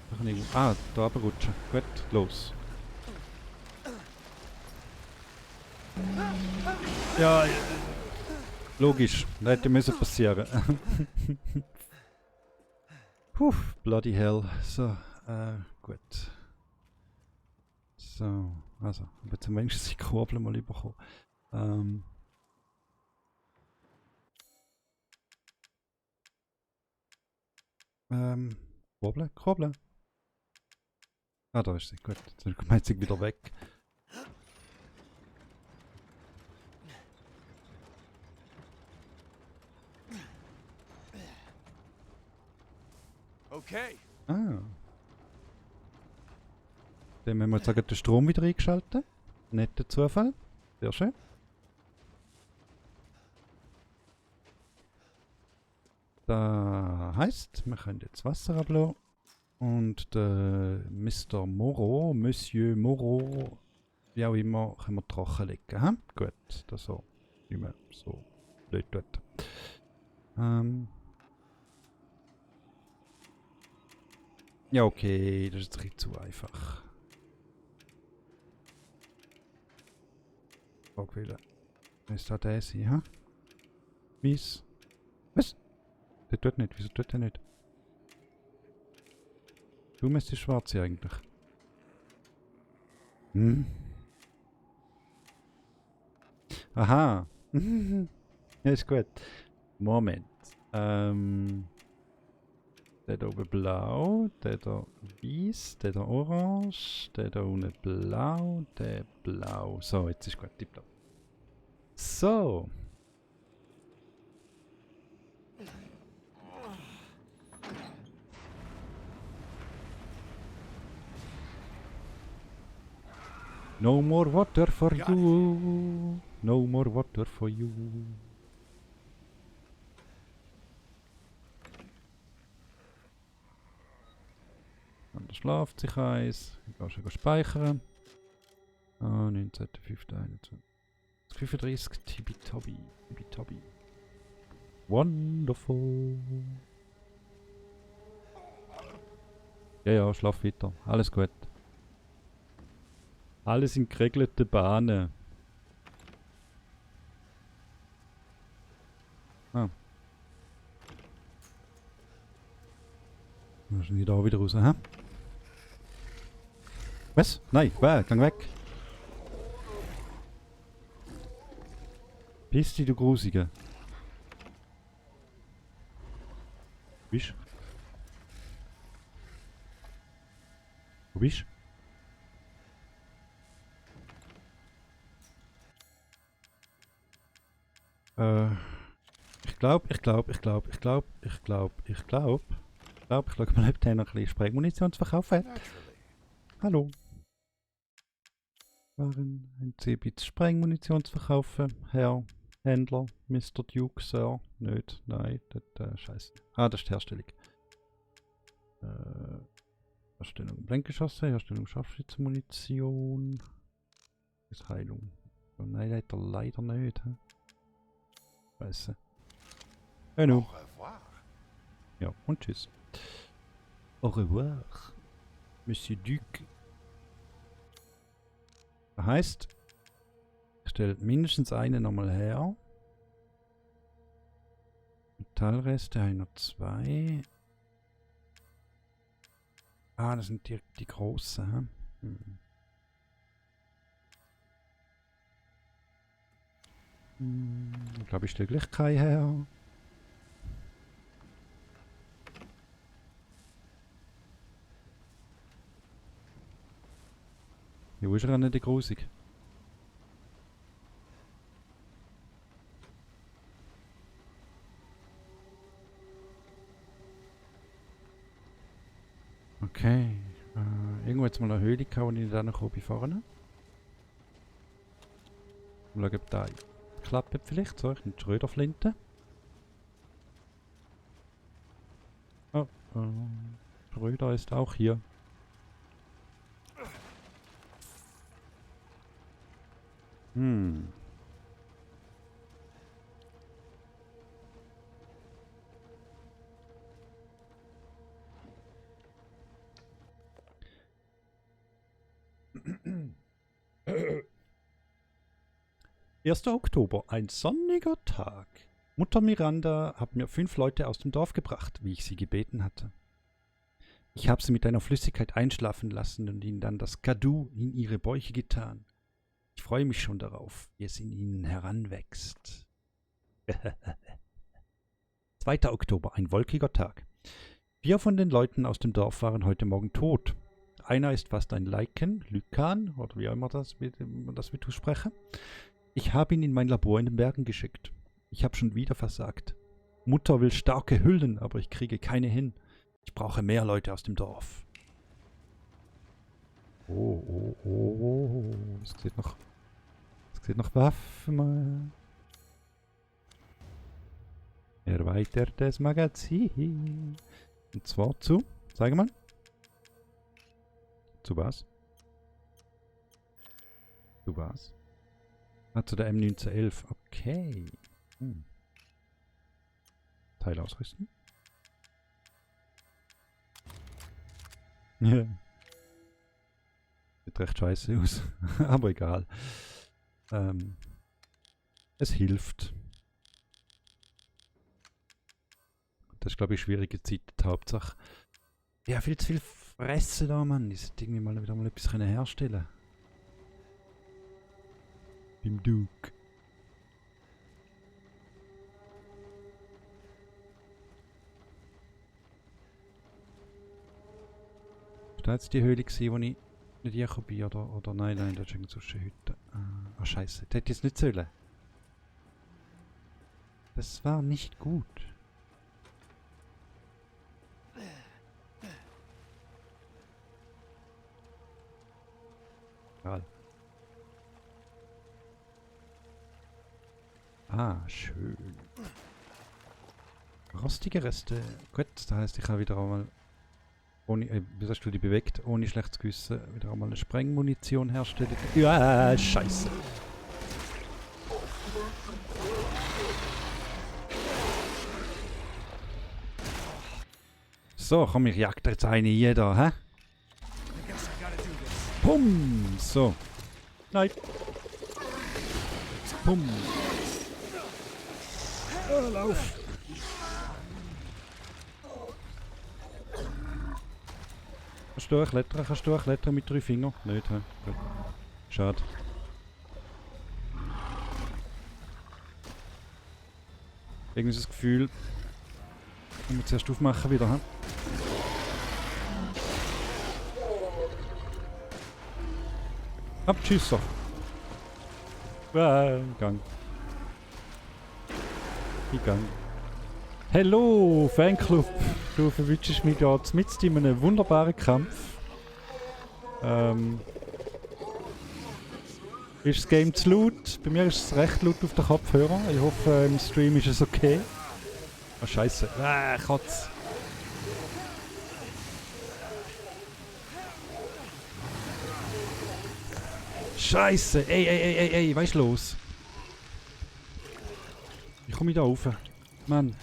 Da kann ich... Ah, da runterrutschen. Gut, los. Ja, logisch. Das hätte müssen passieren. Puh, bloody hell. So, gut. So, also, ich habe jetzt wenigstens die Kurbel mal bekommen. Kurbel? Kurbel? Ah, da ist sie. Gut, jetzt kommt sie wieder weg. Okay. Ah. Dann müssen wir jetzt sagen, den Strom wieder eingeschaltet. Netter Zufall. Sehr schön. Das heisst, wir können jetzt Wasser ablassen. Und der Mr. Moreau, Monsieur Moreau, wie auch immer, können wir trockenlegen. Ha? Gut, das so. Nicht mehr so blöd tut. Ja, okay, das ist ein bisschen zu einfach. Fragwählen. Was hat der sein, ha? Mies. Was? Der tut nicht, wieso tut der nicht? Du müsstest schwarz sein eigentlich. Hm? Aha. Ja, ist gut. Moment. Der da oben blau, der da weiß, der da orange, der da unten blau, der blau. So, jetzt ist gut, die blau. So. No more water for you. No more water for you. Und da schlaft sich eins. Ich gehe schon speichern. Ah, 19.05.21. 35 Tibi-Tobi. Tibi-Tobi. Wonderful. Ja, ja, schlaf weiter. Alles gut. Alles in geregelten Bahnen. Ah. Wir sind da wieder raus, hä? Was? Nein, gang weg. Piss dich, du Grusige. Bist? Wo bist? Ich glaube, man hat noch ein bisschen Sprengmunition zu verkaufen. Hallo. Waren ein C-Bit Sprengmunition zu verkaufen, Herr Händler, Mr. Duke, Sir. Nicht, nein, das scheiße. Ah, das ist die Herstellung. Herstellung Blendgeschosse, Herstellung Scharfschützenmunition. Das ist Heilung. Oh nein, hat er leider nicht. Scheiße. Hallo. Au revoir. Ja, und tschüss. Au revoir, Monsieur Duke. Das heisst, ich stelle mindestens einen nochmal her. Metallreste habe ich noch 2. Ah, das sind die grossen. Ich glaube, ich stelle gleich keinen her. Ja, wo ist er nicht grusig? Okay. Irgendwo jetzt mal eine Höhle gehabt, wo ich nicht noch bei vorne. Mal schauen, ob da klappt vielleicht. So, ich nehme die Schröderflinte. Oh, Schröder ist auch hier. 1. Oktober, ein sonniger Tag. Mutter Miranda hat mir 5 Leute aus dem Dorf gebracht, wie ich sie gebeten hatte. Ich habe sie mit einer Flüssigkeit einschlafen lassen und ihnen dann das Kadu in ihre Bäuche getan. Ich freue mich schon darauf, wie es in ihnen heranwächst. 2. Oktober, ein wolkiger Tag. 4 von den Leuten aus dem Dorf waren heute Morgen tot. Einer ist fast ein Lycan, oder wie auch immer das wird aussprechen. Ich habe ihn in mein Labor in den Bergen geschickt. Ich habe schon wieder versagt. Mutter will starke Hüllen, aber ich kriege keine hin. Ich brauche mehr Leute aus dem Dorf. Oh. Es sieht noch Waffen. Erweitert das Magazin. Und zwar zu, sage mal. Zu was? Zu was? Ah, zu der M1911. Okay. Teil ausrüsten. Ja. Sieht recht scheiße aus. Aber egal. Es hilft. Das ist, glaube ich, schwierige Zeit, die Hauptsache. Ja, viel zu viel Fressen da, Mann. Ich sollte irgendwie wieder mal etwas herstellen. Beim Duke. Ist das jetzt die Höhle gewesen, wo ich nicht hier bin, oder nein, das ist irgend so eine Hütte. Ah, scheiße. Das hätte ich jetzt nicht sollen. Das war nicht gut. Egal. Ah, schön. Rostige Reste. Gut, das heißt, ich habe wieder einmal, ohne, wie hast du die bewegt, ohne schlechtes Gewissen, wieder einmal eine Sprengmunition herstellen. Ja, scheiße. So, komm, ich jag jetzt eine jeder, hä? Pum! So. Nein. Pum. Oh, lauf. Kannst du durchklettern mit 3 Fingern? Nicht, hä? Gut. Schade. Irgendwie das Gefühl, ich muss zuerst aufmachen wieder, hä? Abschüsser. Gang. Ich gang. Hallo, Fanclub. Du verwünschst mich gerade mitten in einem wunderbaren Kampf. Ist das Game zu laut? Bei mir ist es recht laut auf den Kopfhörer. Ich hoffe, im Stream ist es okay. Oh, scheiße. Kotz. Scheiße! Ey, was ist los? Wie komme ich da rauf? Mann.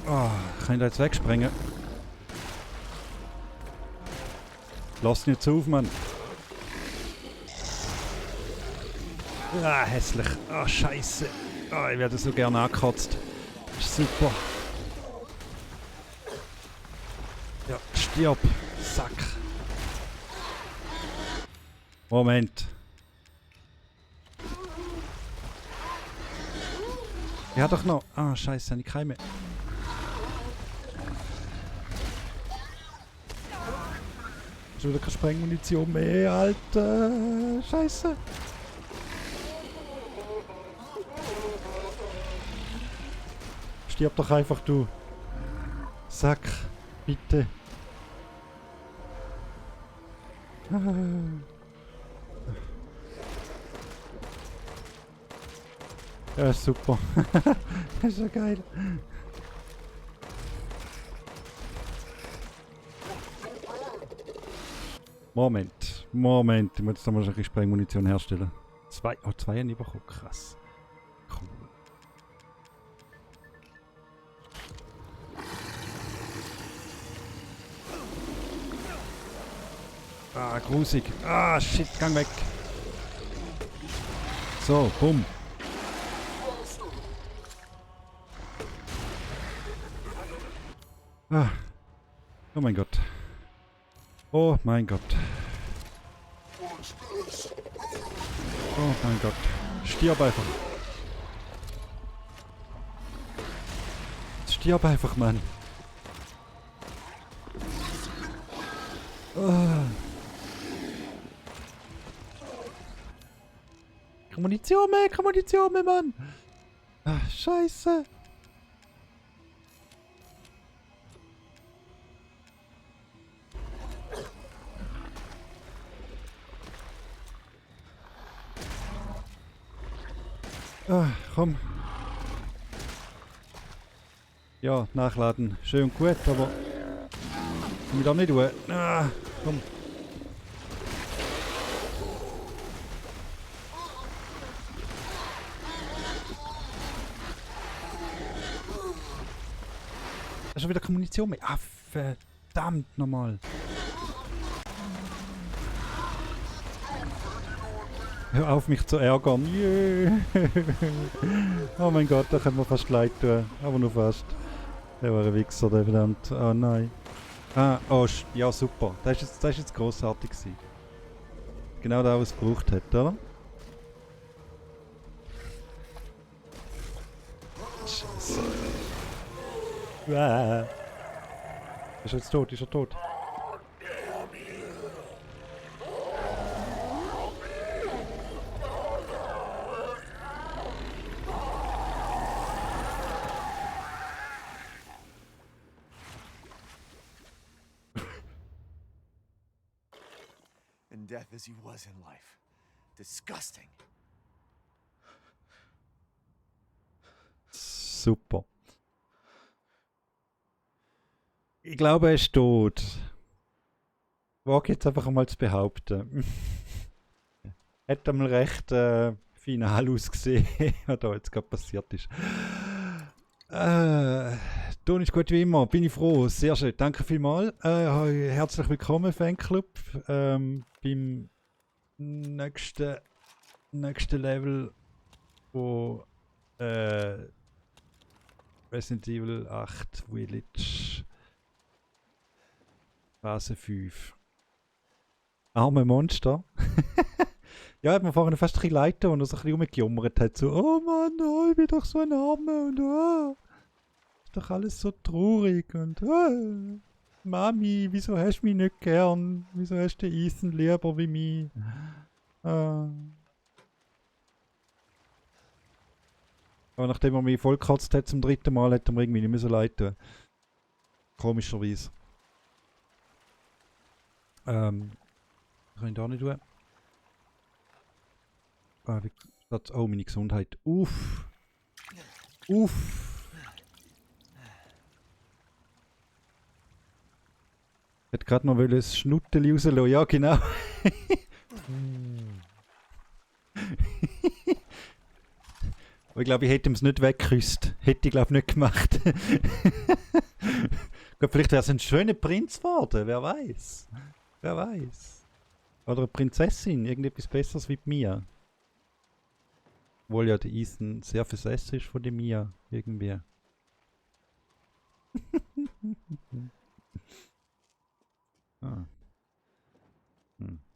Oh, kann ich da jetzt wegspringen? Lass nicht auf, Mann. Ah, hässlich. Ah, scheiße. Ah, ich werde so gerne angekotzt. Super. Ja, stirb. Sack. Moment. Ich habe doch noch... Ah, scheiße, habe ich keine mehr. Schon wieder keine Sprengmunition mehr, Alter. Scheiße. Stirb doch einfach, du. Sack. Bitte. Ja, super. Das ist ja geil. Moment. Ich muss jetzt nochmal ein bisschen Sprengmunition herstellen. 2. Oh, 2 haben bekommen. Krass. Cool. Ah, grusig. Ah, shit, gang weg. So, bumm. Ah. Oh mein Gott. Oh mein Gott. Oh mein Gott. Stirb einfach. Stirb einfach, Mann. Oh. Munition, Mann. Ah, Scheiße. Ah, komm. Ja, nachladen. Schön und gut, aber... kann ich da nicht tun. Ah, komm. Da ist schon wieder keine Munition mehr. Ah, verdammt nochmal. Hör auf, mich zu ärgern. Yeah. Oh mein Gott, da können wir fast leid tun. Aber nur fast. Der war ein Wichser, der verdammt. Oh nein. Ah, oh, ja super. Das ist jetzt grossartig gewesen. Genau das, was es gebraucht hat, oder? Scheiße. Ah. Ist er jetzt tot? Ist er tot? In death as he was in life. Disgusting. Super. Ich glaube, er ist tot. Wage jetzt einfach mal zu behaupten. Hat einmal recht final ausgesehen, was da jetzt gerade passiert ist. Ton ist gut wie immer, bin ich froh, sehr schön, danke vielmals. Herzlich willkommen, Fanclub, beim nächsten Level, wo Resident Evil 8 Village Phase 5. Arme Monster. Ja, hat mir vorhin fast ein bisschen leid, und er sich ein bisschen rumgejummert hat. So, oh Mann, oh, ich bin doch so ein Arme und oh, ist doch alles so traurig und oh, Mami, wieso hast du mich nicht gern? Wieso hast du Ethan lieber wie mich? Aber nachdem er mich vollkotzt hat zum 3. Mal, hat er mir irgendwie nicht mehr so leid tun. Komischerweise. Kann ich da nicht tun. Oh, meine Gesundheit. Uff. Uff. Ich hätte gerade noch ein Schnutteli rauslassen. Ja, genau. Aber ich glaube, ich hätte ihm es nicht weggeküsst. Hätte ich, glaube ich, nicht gemacht. Gut, vielleicht wäre es ein schöner Prinz geworden. Wer weiß. Wer weiß. Oder eine Prinzessin. Irgendetwas Besseres wie Mia. Obwohl ja der Ethan sehr versessen ist von der Mia. Irgendwie. Ah.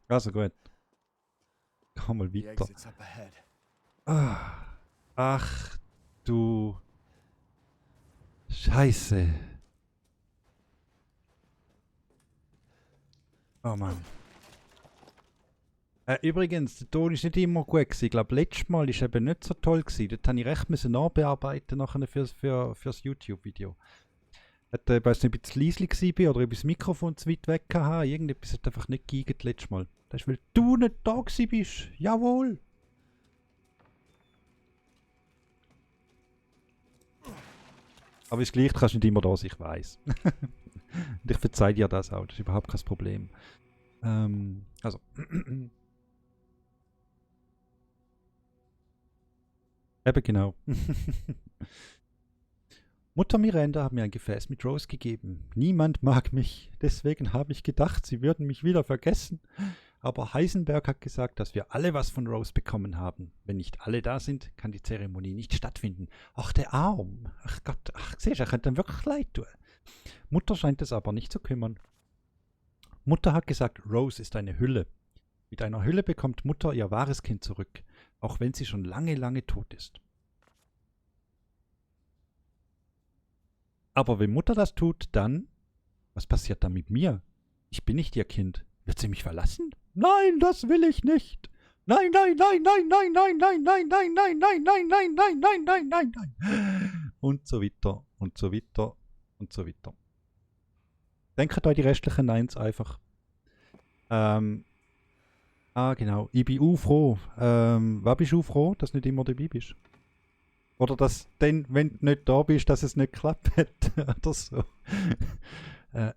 Also gut. Komm mal The weiter. exit's up ahead. Ah. Ach du Scheiße. Oh Mann. Übrigens, der Ton ist nicht immer gut gewesen. Ich glaube, letztes Mal war eben nicht so toll gewesen. Dort musste ich recht nachbearbeiten nachher fürs YouTube-Video. Ich weiß nicht, ob ich zu leise war oder ob ich das Mikrofon zu weit weg hatte. Irgendetwas hat einfach nicht geeignet letztes Mal. Das ist, weil du nicht da gewesen bist. Jawohl. Aber ist gleich, du kannst nicht immer da sein, ich weiss. Und ich verzeihe dir das auch, das ist überhaupt kein Problem. Also. Eben genau. Mutter Miranda hat mir ein Gefäß mit Rose gegeben. Niemand mag mich, deswegen habe ich gedacht, sie würden mich wieder vergessen. Aber Heisenberg hat gesagt, dass wir alle was von Rose bekommen haben. Wenn nicht alle da sind, kann die Zeremonie nicht stattfinden. Ach, der Arm. Ach Gott, ach, siehst du, er könnte ihm wirklich leid tun. Mutter scheint es aber nicht zu kümmern. Mutter hat gesagt, Rose ist eine Hülle. Mit einer Hülle bekommt Mutter ihr wahres Kind zurück, auch wenn sie schon lange, lange tot ist. Aber wenn Mutter das tut, dann, was passiert dann mit mir? Ich bin nicht ihr Kind. Wird sie mich verlassen? Nein, das will ich nicht. Nein, nein, nein, nein, nein, nein, nein, nein, nein, nein, nein, nein, nein, nein, nein, nein, nein, nein. Und so weiter und so weiter und so weiter. Denkt euch die restlichen Neins einfach. Genau. Ich bin auch froh. Was bist du froh, dass du nicht immer dabei bist? Oder dass dann, wenn du nicht da bist, dass es nicht klappt hat. Oder so.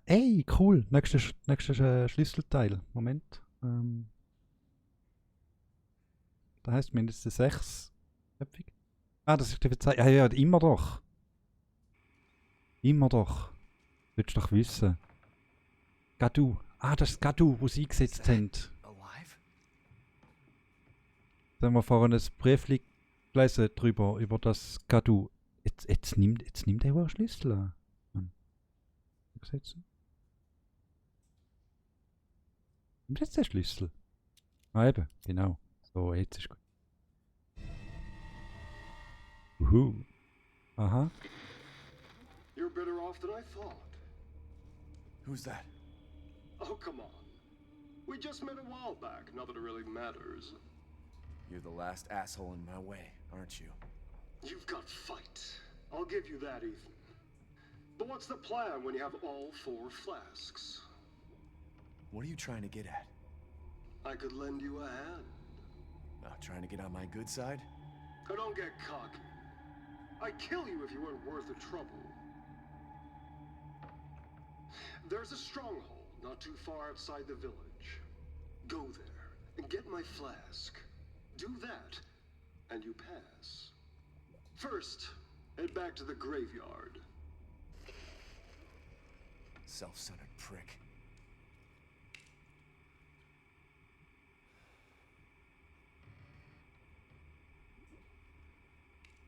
Ey, cool. Nächster Schlüsselteil. Moment. Da heißt mindestens 6. Das ist die Verzeihung. Ja, immer doch. Immer doch. Willst du doch wissen. Gadu. Das ist Gadu, wo sie eingesetzt haben. Alive? Da haben wir vorhin ein Briefli gelesen drüber, über das Gadu. Jetzt nimmt er einen Schlüssel an. Setzen. Nimmt jetzt der Schlüssel. Eben, genau. So, jetzt ist gut. Aha. You're better off than I thought. Who's that? Oh, come on. We just met a while back, not that it really matters. You're the last asshole in my way, aren't you? You've got fight. I'll give you that, Ethan. But what's the plan when you have all 4 flasks? What are you trying to get at? I could lend you a hand. Trying to get on my good side? Oh, don't get cocky. I'd kill you if you weren't worth the trouble. There's a stronghold not too far outside the village. Go there and get my flask. Do that, and you pass. First, head back to the graveyard. Self-centered prick.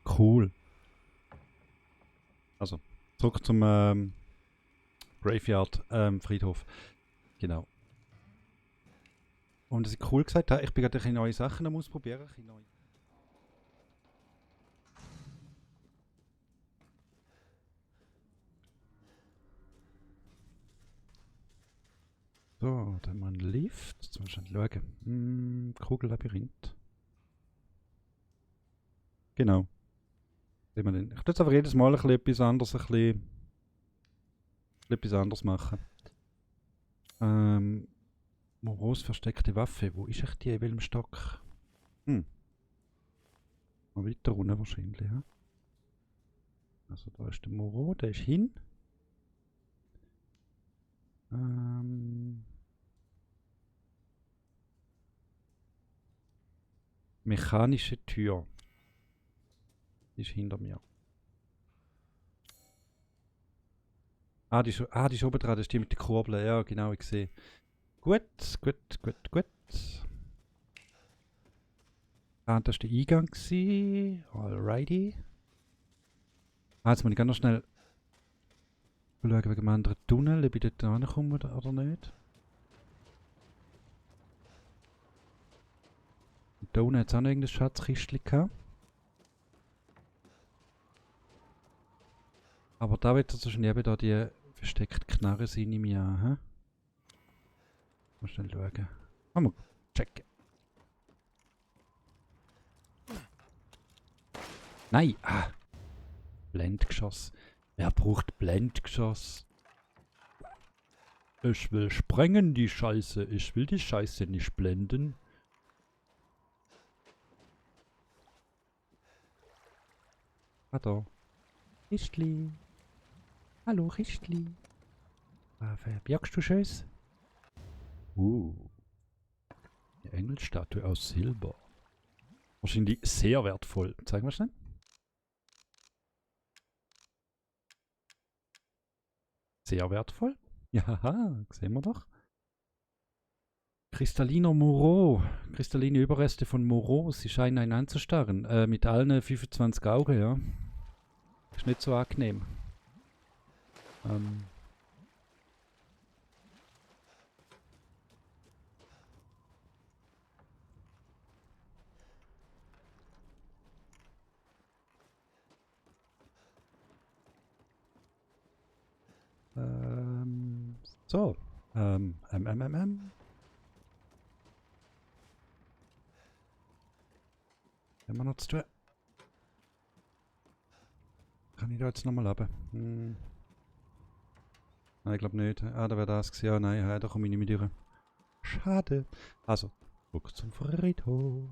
Cool. Also, zurück zum Graveyard Friedhof. Genau. Und was ich cool gesagt habe, ich bin gerade ein neue Sachen am Ausprobieren. So, da haben wir einen Lift. Jetzt müssen wir schauen. Kugellabyrinth. Genau. Ich tue jetzt einfach jedes Mal etwas anderes machen. Moros versteckte Waffe. Wo ist echt die? In welchem Stock? Mal weiter unten wahrscheinlich. Ja? Also da ist der Moreau, der ist hin. Mechanische Tür. Die ist hinter mir. Die ist oben dran, das ist die mit den Kurbeln. Ja, genau, ich sehe. Gut. Das war der Eingang. Alrighty. Jetzt muss ich ganz schnell schauen wegen einem anderen Tunnel, ob ich dort rankomme oder nicht. Und da unten hat es auch noch irgendein Schatzkistchen gehabt. Aber da wird es wahrscheinlich eben da die versteckte Knarre sein in mir an. Hm? Mal schnell schauen. Mal checken. Nein! Blendgeschoss. Wer braucht Blendgeschoss? Ich will sprengen die Scheiße. Ich will die Scheiße nicht blenden. Da. Richtli. Hallo, Richtli. Verbirgst du Scheiß? Die Engelstatue aus Silber. Wahrscheinlich sehr wertvoll. Zeigen wir schnell. Sehr wertvoll. Ja, sehen wir doch. Kristalliner Moreau. Kristalline Überreste von Moreau. Sie scheinen einen anzustarren. Mit allen 25 Augen, ja. Ist nicht so angenehm. So. Haben wir noch zu tun? Kann ich da jetzt nochmal runter? Nein, ich glaube nicht. Ah, da wäre das gewesen. Ja, nein, da komme ich nicht mehr durch. Schade. Also, zurück zum Friedhof.